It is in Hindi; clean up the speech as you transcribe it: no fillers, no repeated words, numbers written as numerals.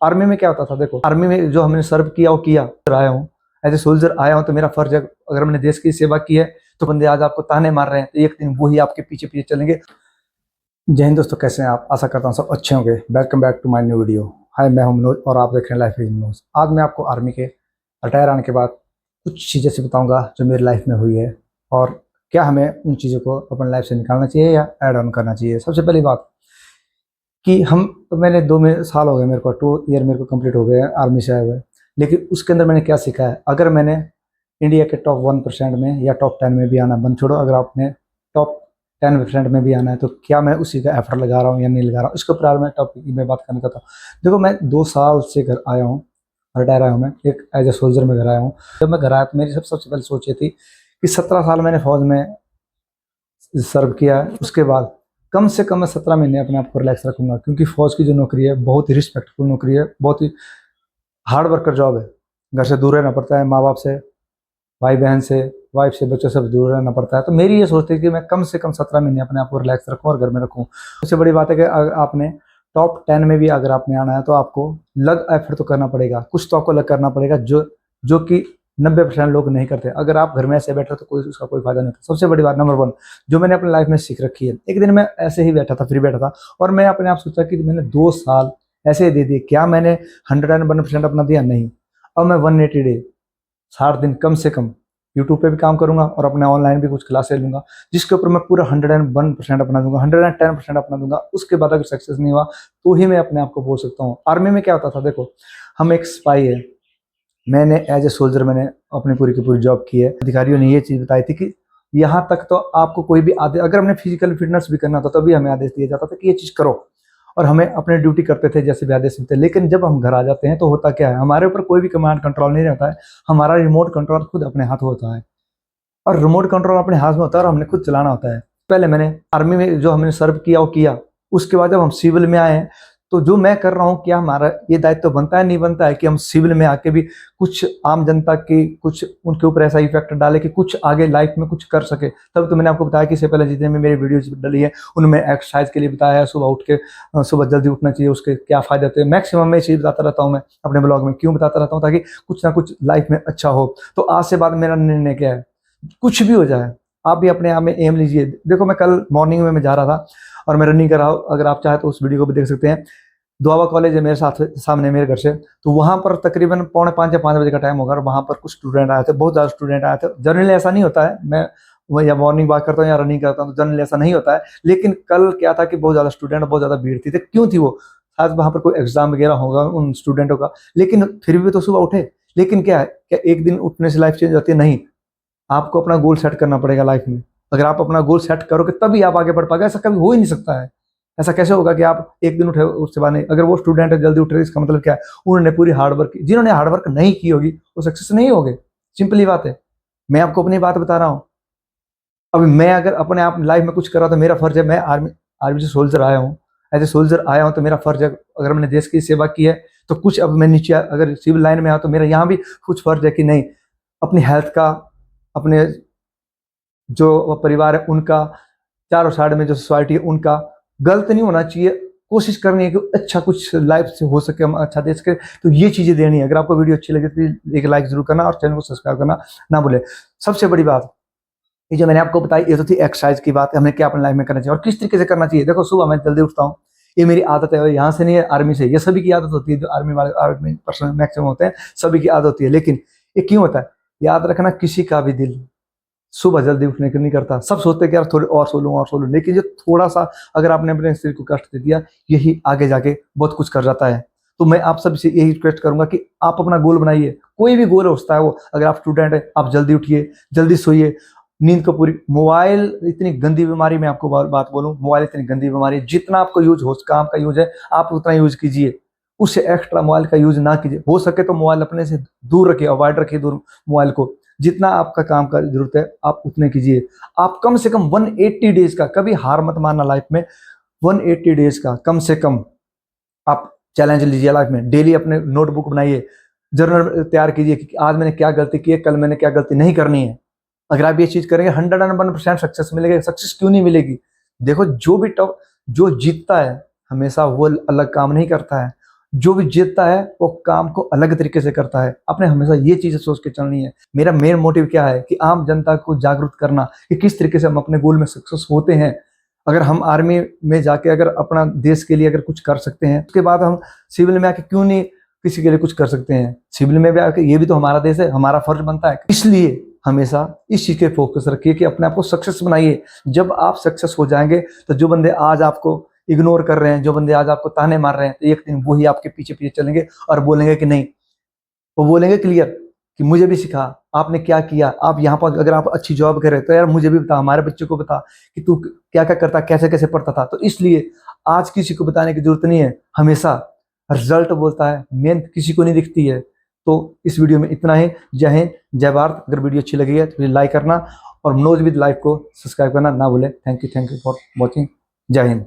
आर्मी में क्या होता था, देखो आर्मी में जो हमने सर्व किया वो किया, आया हूँ एज ए सोल्जर आया हूँ तो मेरा फर्ज है, अगर मैंने देश की सेवा की है तो बंदे आज आपको ताने मार रहे हैं तो एक दिन वही आपके पीछे पीछे चलेंगे। जय हिंद दोस्तों, कैसे हैं आप? आशा करता हूँ सब अच्छे होंगे। Welcome back to my new video. Hi, मैं हूं मनोज और आप देख रहे हैं लाइफ विद मनोज। आज मैं आपको आर्मी के रिटायर आने के बाद कुछ चीज़ें से बताऊंगा जो मेरी लाइफ में हुई है और क्या हमें उन चीज़ों को अपनी लाइफ से निकालना चाहिए या ऐड ऑन करना चाहिए। सबसे पहली बात कि मैंने साल हो गए, मेरे को 2 ईयर मेरे को कंप्लीट हो गए हैं आर्मी से आए हुए। लेकिन उसके अंदर मैंने क्या सीखा है, अगर मैंने इंडिया के टॉप 1% में या टॉप 10 में भी आना, बन छोड़ो, अगर आपने टॉप 10% में भी आना है तो क्या मैं उसी का एफर्ट लगा रहा हूँ या नहीं लगा रहा हूँ। इसके ऊपर मैं टॉपिक में बात करना चाहता हूँ। देखो, मैं 2 साल से घर आया हूँ, रिटायर आया हूँ, मैं एक एज ए सोल्जर में घर आया हूँ। जब मैं घर आया तो मेरी सबसे पहले सोच ये थी कि 17 साल मैंने फौज में सर्व किया है, उसके बाद कम से कम मैं 17 महीने अपने आप को रिलैक्स रखूंगा, क्योंकि फौज की जो नौकरी है बहुत ही रिस्पेक्टफुल नौकरी है, बहुत ही हार्ड वर्कर जॉब है। घर से दूर रहना पड़ता है, माँ बाप से, भाई बहन से, वाइफ से, बच्चों से दूर रहना पड़ता है। तो मेरी ये सोच थी कि मैं कम से कम 17 महीने अपने आप को रिलैक्स रखूँ और घर में रखूँ। सबसे बड़ी बात है कि अगर आपने टॉप 10 में भी अगर आपने आना है तो आपको लग एफर्ट तो करना पड़ेगा, कुछ तो आपको लग करना पड़ेगा जो कि 90% लोग नहीं करते। अगर आप घर में ऐसे बैठे तो उसका कोई फायदा नहीं होता। सबसे बड़ी बात नंबर 1 जो मैंने अपनी लाइफ में सीख रखी है, एक दिन मैं ऐसे ही बैठा था, फ्री बैठा था, और मैं अपने आप सोचा कि मैंने 2 साल ऐसे ही दे दिए, क्या मैंने 101% अपना दिया? नहीं। अब मैं 180 डे 60 दिन कम से कम यूट्यूब पे भी काम करूंगा और अपने ऑनलाइन भी कुछ क्लासेस लूंगा, जिसके ऊपर मैं पूरा 101% अपना दूंगा, 110% अपना दूंगा। उसके बाद अगर सक्सेस नहीं हुआ तो ही मैं अपने आप को बोल सकता हूँ। आर्मी में क्या होता था, देखो हम एक स्पाई है, मैंने एज ए सोल्जर मैंने अपनी पूरी की पूरी जॉब की है। अधिकारियों ने ये चीज़ बताई थी कि यहाँ तक तो आपको कोई भी आदेश, अगर हमने फिजिकल फिटनेस भी करना था तभी हमें आदेश दिया जाता था कि ये चीज़ करो, और हमें अपने ड्यूटी करते थे जैसे भी आदेश मिलते। लेकिन जब हम घर आ जाते हैं तो होता क्या है, हमारे ऊपर कोई भी कमांड कंट्रोल नहीं रहता है, हमारा रिमोट कंट्रोल खुद अपने हाथ होता है, और रिमोट कंट्रोल अपने हाथ में होता है और हमने खुद चलाना होता है। पहले मैंने आर्मी में जो हमने सर्व किया वो किया, उसके बाद जब हम सिविल में आए तो जो मैं कर रहा हूँ, क्या हमारा ये दायित्व तो बनता है, नहीं बनता है कि हम सिविल में आके भी कुछ आम जनता की कुछ उनके ऊपर ऐसा इफेक्ट डाले कि कुछ आगे लाइफ में कुछ कर सके। तब तो मैंने आपको बताया कि इससे पहले जितने भी मेरी वीडियोज डली है उनमें एक्सरसाइज के लिए बताया है, सुबह उठ के सुबह जल्दी उठना चाहिए, उसके क्या फायदे होते हैं, मैक्सिमम मैं चीज़ बताता रहता हूँ। मैं अपने ब्लॉग में क्यों बताता रहता हूँ? ताकि कुछ ना कुछ लाइफ में अच्छा हो। तो आज से बाद मेरा निर्णय क्या है, कुछ भी हो जाए आप भी अपने आप में एम लीजिए। देखो, मैं कल मॉर्निंग में मैं जा रहा था और मैं रनिंग कर रहा हूँ, अगर आप चाहे तो उस वीडियो को भी देख सकते हैं। दुआबा कॉलेज है मेरे साथ सामने मेरे घर से, तो वहाँ पर तकरीबन 4:45 या 5 बजे का टाइम होगा और वहाँ पर कुछ स्टूडेंट आए थे, बहुत ज़्यादा स्टूडेंट आए थे। जनरली ऐसा नहीं होता है, मैं या मॉर्निंग वॉक करता हूँ या रनिंग करता हूँ तो जनरली ऐसा नहीं होता है। लेकिन कल क्या था कि बहुत ज़्यादा स्टूडेंट, बहुत ज़्यादा भीड़ थी। तो क्यों थी वो? शायद वहाँ पर कोई एग्जाम वगैरह होगा उन स्टूडेंटों का। लेकिन फिर भी तो सुबह उठे। लेकिन क्या है, क्या एक दिन उठने से लाइफ चेंज होती है? नहीं। आपको अपना गोल सेट करना पड़ेगा लाइफ में। अगर आप अपना गोल सेट करोगे तभी आप आगे बढ़ पाओगे। ऐसा कभी हो ही नहीं सकता है। ऐसा कैसे होगा कि आप एक दिन उठे उसके बाद नहीं? अगर वो स्टूडेंट है जल्दी उठ रहे, इसका मतलब क्या है, उन्होंने पूरी हार्ड वर्क की। जिन्होंने हार्ड वर्क नहीं की होगी वो सक्सेस नहीं होगे। सिंपली बात है, मैं आपको अपनी बात बता रहा हूँ। अभी मैं अगर अपने आप लाइफ में कुछ कर रहा तो मेरा फर्ज है, मैं आर्मी आर्मी से सोल्जर आया हूँ, एज ए सोल्जर आया हूँ तो मेरा फर्ज है, अगर मैंने देश की सेवा की है तो कुछ, अब मैं नीचे अगर सिविल लाइन में आया तो मेरा यहाँ भी कुछ फर्ज है कि नहीं, अपनी हेल्थ का, अपने जो परिवार है उनका, चारों साइड में जो सोसाइटी है उनका, गलत नहीं होना चाहिए। कोशिश करनी है कि अच्छा कुछ लाइफ से हो सके, हम अच्छा दे सके। तो ये चीज़ें देनी है। अगर आपको वीडियो अच्छी लगे तो एक लाइक जरूर करना और चैनल को सब्सक्राइब करना ना भूले। सबसे बड़ी बात, ये जो मैंने आपको बताई ये तो थी एक्सरसाइज की बात, हमें क्या अपनी लाइफ में करना चाहिए और किस तरीके से करना चाहिए। देखो, सुबह मैं जल्दी उठता हूँ, ये मेरी आदत है, यहाँ से नहीं है, आर्मी से। ये सभी की आदत होती है, जो आर्मी वाले, आर्मी पर्सन मैक्सिमम होते हैं, सभी की आदत होती है। लेकिन ये क्यों होता है, याद रखना, किसी का भी दिल सुबह जल्दी उठने को नहीं करता। सब सोचते हैं कि यार थोड़ी और सो लूं, लेकिन जो थोड़ा सा अगर आपने अपने शरीर को कष्ट दे दिया, यही आगे जाके बहुत कुछ कर जाता है। तो मैं आप सबसे यही रिक्वेस्ट करूंगा कि आप अपना गोल बनाइए, कोई भी गोल होता है वो। अगर आप स्टूडेंट है, आप जल्दी उठिए, जल्दी सोइए, नींद को पूरी। मोबाइल इतनी गंदी बीमारी, मैं आपको बात बोलूं, मोबाइल इतनी गंदी बीमारी, जितना आपको यूज हो, काम का यूज है आप उतना यूज कीजिए, उससे एक्स्ट्रा मोबाइल का यूज ना कीजिए। हो सके तो मोबाइल अपने से दूर रखिए, अवॉइड रखिए दूर मोबाइल को। जितना आपका काम का जरूरत है आप उतने कीजिए। आप कम से कम 180 डेज का, कभी हार मत मानना लाइफ में, 180 डेज का कम से कम आप चैलेंज लीजिए लाइफ में। डेली अपने नोटबुक बनाइए, जर्नल तैयार कीजिए कि आज मैंने क्या गलती की है, कल मैंने क्या गलती नहीं करनी है। अगर आप ये चीज करेंगे 101% सक्सेस मिलेगी। सक्सेस क्यों नहीं मिलेगी? देखो, जो भी टॉप, जो जीतता है हमेशा वो अलग काम नहीं करता है, जो भी जीतता है वो काम को अलग तरीके से करता है। आपने हमेशा ये चीजें सोच के चलनी है। मेरा मेन मोटिव क्या है कि आम जनता को जागरूक करना कि किस तरीके से हम अपने गोल में सक्सेस होते हैं। अगर हम आर्मी में जाके अगर अपना देश के लिए अगर कुछ कर सकते हैं, उसके बाद हम सिविल में आके क्यों नहीं किसी के लिए कुछ कर सकते हैं। सिविल में भी आके ये भी तो हमारा देश है, हमारा फर्ज बनता है। इसलिए हमेशा इस चीज पे फोकस रखिए कि अपने आप को सक्सेस बनाइए। जब आप सक्सेस हो जाएंगे तो जो बंदे आज आपको इग्नोर कर रहे हैं, जो बंदे आज आपको ताने मार रहे हैं, तो एक दिन वही आपके पीछे पीछे चलेंगे और बोलेंगे कि नहीं, वो बोलेंगे क्लियर कि मुझे भी सिखा, आपने क्या किया, आप यहाँ पर अगर आप अच्छी जॉब कर रहे तो यार मुझे भी बता, हमारे बच्चे को बता कि तू क्या क्या करता, कैसे कैसे पढ़ता था। तो इसलिए आज किसी को बताने की जरूरत नहीं है, हमेशा रिजल्ट बोलता है, मेहनत किसी को नहीं दिखती है। तो इस वीडियो में इतना ही। जय हिंद, जय भारत। अगर वीडियो अच्छी लगी है तो लाइक करना और मनोज विद लाइफ को सब्सक्राइब करना ना भूलें। Thank you for watching. जय हिंद।